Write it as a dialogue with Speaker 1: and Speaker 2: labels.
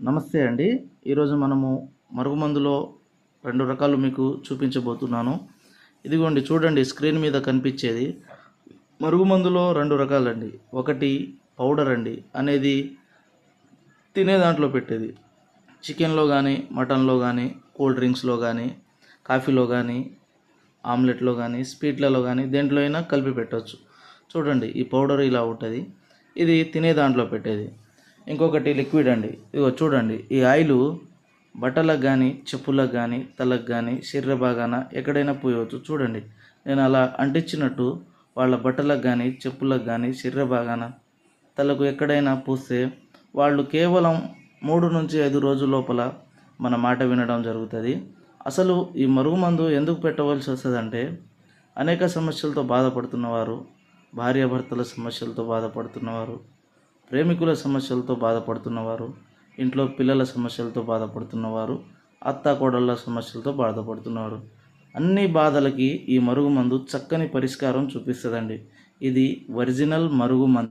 Speaker 1: నమస్తే అండి. ఈరోజు మనము మరుగుమందులో 2 రకాలు మీకు చూపించబోతున్నాను. ఇదిగోండి చూడండి స్క్రీన్ మీద కనిపించేది. మరుగుమందులో 2 రకాలండి. ఒకటి పౌడర్ అండి. అనేది తినే దాంట్లో పెట్టేది. చికెన్‌లో గానీ, మటన్‌లో గానీ, కూల్ డ్రింక్స్‌లో గానీ, కాఫీలో గానీ, ఆమ్లెట్‌లో గానీ, స్వీట్‌లలో గానీ దేంట్లో అయినా కలిపి పెట్టొచ్చు. చూడండి ఈ పౌడర్ ఇలా ఉంటది. ఇది తినే దాంట్లో పెట్టేది. ఇంకొకటి లిక్విడ్ అండి. ఇదిగో చూడండి ఈ ఆయిలు బట్టలకు కానీ, చెప్పులకు కానీ, తలకు కానీ, శరీర భాగాన ఎక్కడైనా పూయవచ్చు. చూడండి నేను అలా అంటించినట్టు వాళ్ళ బట్టలకు కానీ, చెప్పులకు కానీ, శరీర భాగాన, తలకు ఎక్కడైనా పూస్తే వాళ్ళు కేవలం 3 నుంచి 5 రోజుల లోపల మన మాట వినడం జరుగుతుంది. అసలు ఈ మరుగుమందు ఎందుకు పెట్టవలసి వస్తుందంటే, అనేక సమస్యలతో బాధపడుతున్నవారు, భార్యాభర్తల సమస్యలతో బాధపడుతున్నవారు, ప్రేమికుల సమస్యలతో బాధపడుతున్నవారు, ఇంట్లో పిల్లల సమస్యలతో బాధపడుతున్నవారు, అత్తాకోడళ్ళ సమస్యలతో బాధపడుతున్నవారు, అన్ని బాధలకి ఈ మరుగుమందు చక్కని పరిష్కారం చూపిస్తుందండి. ఇది ఒరిజినల్ మరుగుమందు.